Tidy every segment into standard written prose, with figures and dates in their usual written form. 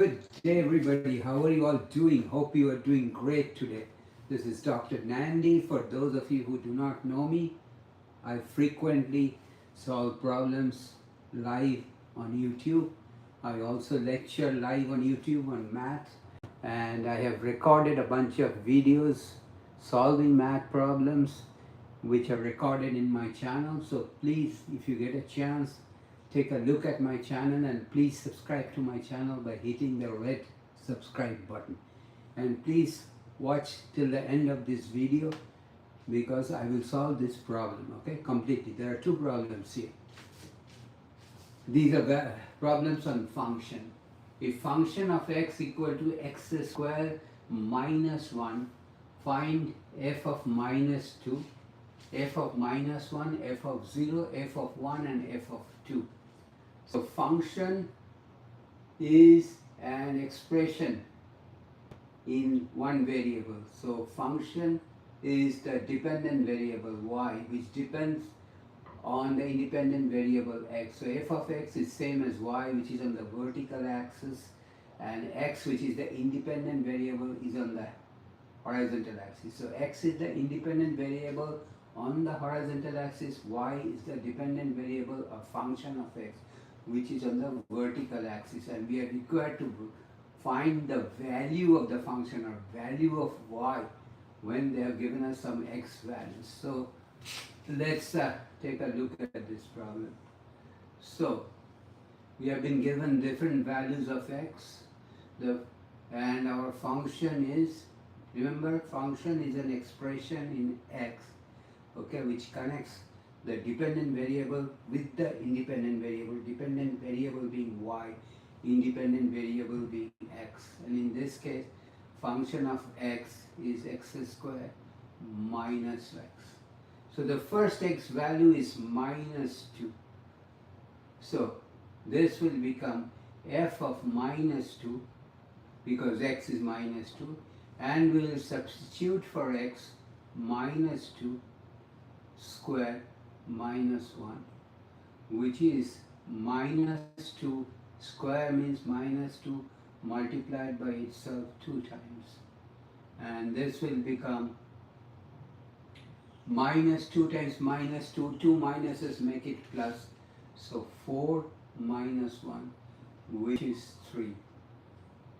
Good day, everybody. How are you all doing? Hope you are doing great today. This is Dr. Nandi. For those of you who do not know me, I frequently solve problems live on YouTube. I also lecture live on YouTube on math, and I have recorded a bunch of videos solving math problems which are recorded in my channel. So please, if you get a chance, take a look at my channel and please subscribe to my channel by hitting the red subscribe button. And please watch till the end of this video because I will solve this problem, okay, completely. There are two problems here. These are problems on function. If function of x equal to x square minus 1, find f of minus 2, f of minus 1, f of 0, f of 1 and f of 2. So function is an expression in one variable. So function is the dependent variable y, which depends on the independent variable x. So f of x is same as y, which is on the vertical axis, and x, which is the independent variable, is on the horizontal axis. So x is the independent variable on the horizontal axis, y is the dependent variable or function of x, which is on the vertical axis, and we are required to find the value of the function or value of y when they have given us some x values. So let's take a look at this problem. So we have been given different values of x, and our function is, remember, function is an expression in x, okay, which connects the dependent variable with the independent variable being y, independent variable being x, and in this case function of x is x square minus x. So the first x value is minus 2. So this will become f of minus 2 because x is minus 2, and we will substitute for x minus 2 square minus 1, which is minus 2 square means minus 2 multiplied by itself 2 times, and this will become minus 2 times minus 2, 2 minuses make it plus, so 4 minus 1, which is 3.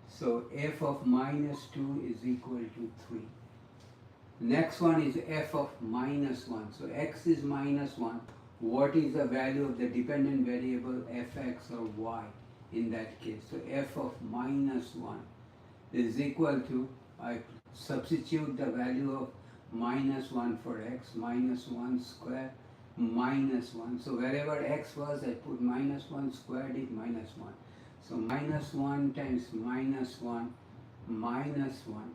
So f of minus 2 is equal to 3. Next one is f of minus 1. So x is minus 1. What is the value of the dependent variable fx or y in that case? So f of minus 1 is equal to, I substitute the value of minus 1 for x, minus 1 square minus 1. So wherever x was, I put minus 1, squared it, minus 1. So minus 1 times minus 1, minus 1.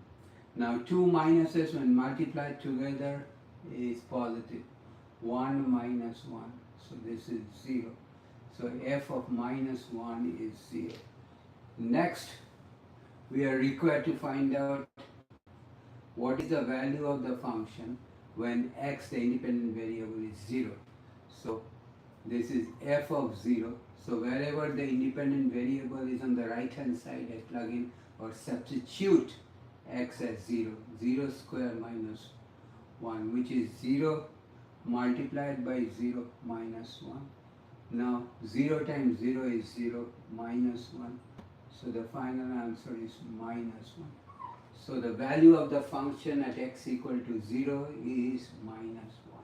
Now two minuses when multiplied together is positive. 1 minus 1. So this is 0. So f of minus 1 is 0. Next, we are required to find out what is the value of the function when x, the independent variable, is 0. So this is f of 0. So wherever the independent variable is on the right hand side, I plug in or substitute x as 0. 0 square minus 1, which is 0 multiplied by 0 minus 1. Now 0 times 0 is 0 minus 1. So the final answer is minus 1. So the value of the function at x equal to 0 is minus 1.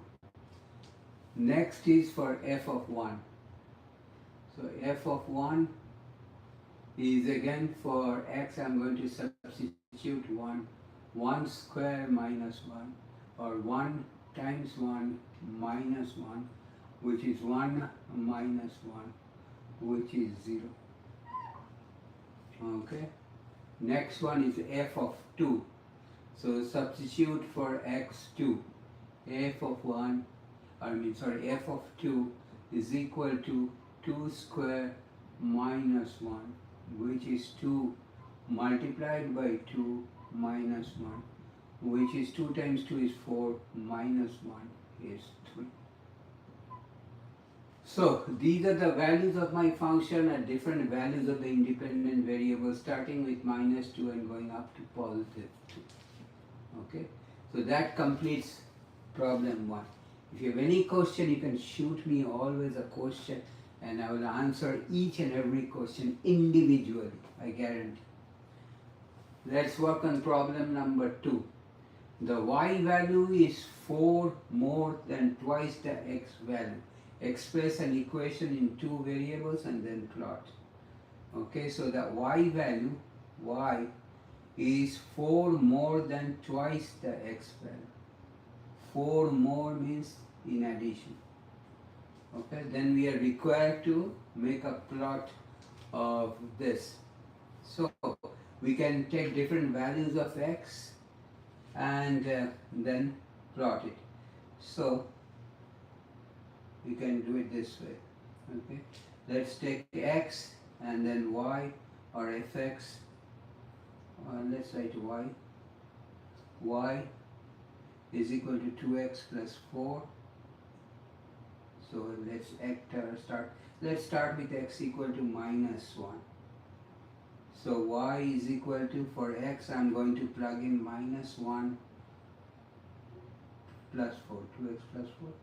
Next is for f of 1. So f of 1 is again for x, I'm going to substitute 1. 1 square minus 1, or 1 times 1 minus 1, which is 1 minus 1, which is 0. Okay. Next one is f of 2. So substitute for x2. f of 2 is equal to 2 square minus 1, which is 2 multiplied by 2 minus 1, which is 2 times 2 is 4, minus 1 is 3. So these are the values of my function at different values of the independent variable, starting with -2 and going up to +2. Okay, so that completes problem 1. If you have any question, you can shoot me always a question, and I will answer each and every question individually, I guarantee. Let's work on problem number 2. The y value is 4 more than twice the x value. Express an equation in 2 variables and then plot. Okay, so the y value, y, is 4 more than twice the x value. 4 more means in addition. Okay, then we are required to make a plot of this. So we can take different values of x and then plot it. So we can do it this way. Okay, let's take x and then y, or fx, let's write y. Y is equal to 2x plus 4. So let's start with x equal to -1. So y is equal to, for x I'm going to plug in -1 plus 4, 2x plus 4.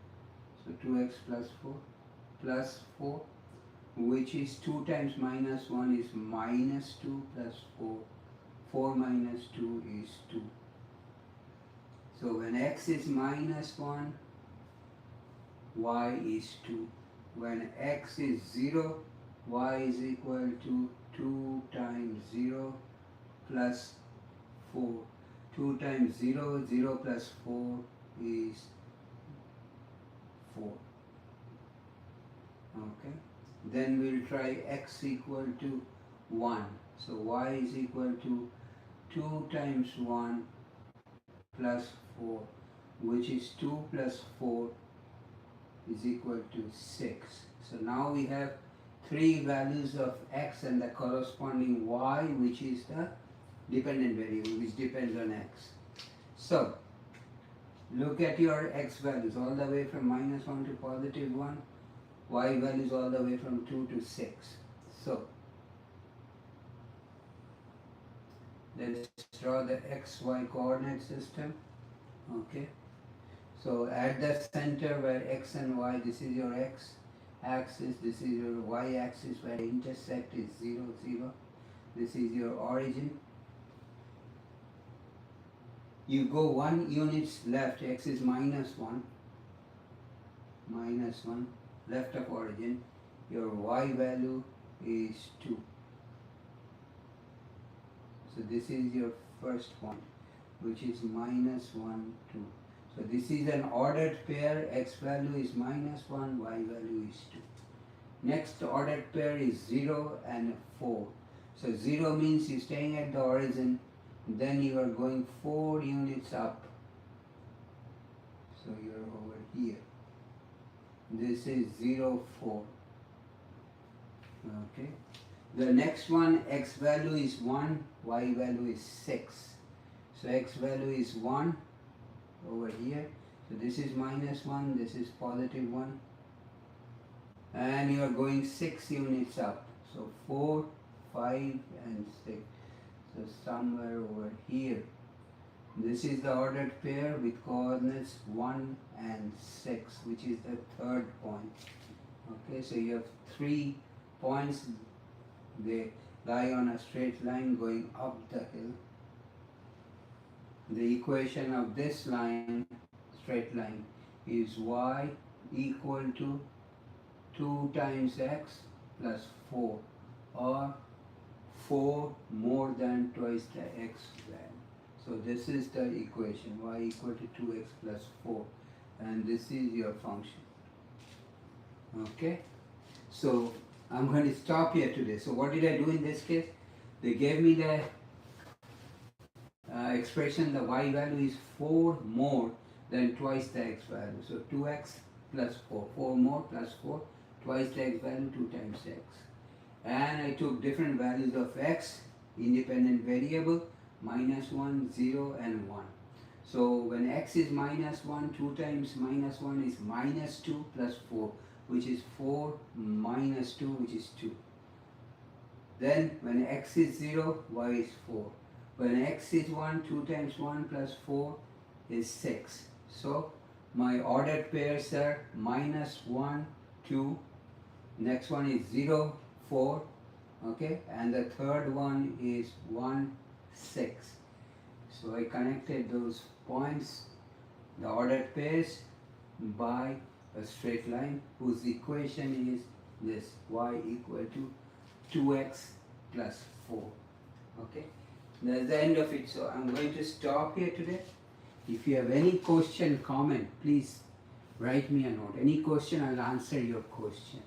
So 2x plus 4 plus 4, which is 2 times -1 is -2 plus 4. 4 minus 2 is 2. So when x is -1, y is 2. When x is 0, y is equal to 2 times 0 plus 4. 2 times 0, 0 plus 4 is 4. Okay. Then we'll try x equal to 1. So y is equal to 2 times 1 plus 4, which is 2 plus 4 is equal to 6. So now we have 3 values of x and the corresponding y, which is the dependent variable, which depends on x. So look at your x values all the way from -1 to +1, y values all the way from 2 to 6. So let's draw the xy coordinate system. Okay, so at the center where x and y, this is your x axis, this is your y axis, where they intersect is 0, 0. This is your origin. You go 1 units left, x is -1, left of origin, your y value is 2. So this is your first point, which is -1, 2. So this is an ordered pair, x value is -1, y value is 2. Next ordered pair is 0 and 4. So 0 means you're staying at the origin, then you are going 4 units up. So you're over here. This is 0, 4. Okay. The next one, x value is 1, y value is 6. So x value is 1 over here. So this is -1, this is +1. And you are going 6 units up. So 4, 5 and 6. So somewhere over here. This is the ordered pair with coordinates 1 and 6, which is the third point. Okay, so you have 3 points. They lie on a straight line going up the hill. The equation of this line, straight line, is y equal to 2 times x plus 4, or 4 more than twice the x value. So this is the equation, y equal to 2x plus 4, and this is your function. Okay, so I'm going to stop here today. So what did I do in this case? They gave me the expression, the y value is 4 more than twice the x value. So 2x plus 4, 4 more plus 4, twice the x value, 2 times x. And I took different values of x, independent variable, -1, 0 and 1. So when x is -1, 2 times -1 is -2 plus 4, which is 4 minus 2, which is 2. Then when x is 0, y is 4. When x is 1, 2 times 1 plus 4 is 6. So my ordered pairs are minus 1, 2, next one is 0, 4, okay, and the third one is 1, 6. So I connected those points, the ordered pairs, by a straight line whose equation is this, y equal to 2x plus 4. Okay, that's the end of it. So I'm going to stop here today. If you have any question, comment, please write me a note. Any question, I'll answer your question.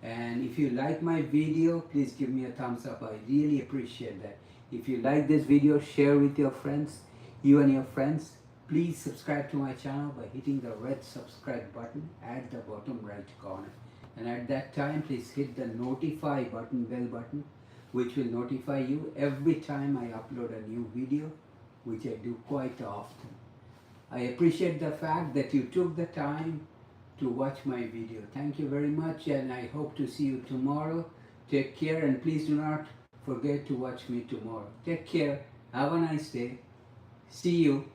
And if you like my video, please give me a thumbs up. I really appreciate that. If you like this video, share with your friends, you and your friends. Please subscribe to my channel by hitting the red subscribe button at the bottom right corner. And at that time, please hit the notify button, bell button, which will notify you every time I upload a new video, which I do quite often. I appreciate the fact that you took the time to watch my video. Thank you very much, and I hope to see you tomorrow. Take care, and please do not forget to watch me tomorrow. Take care. Have a nice day. See you.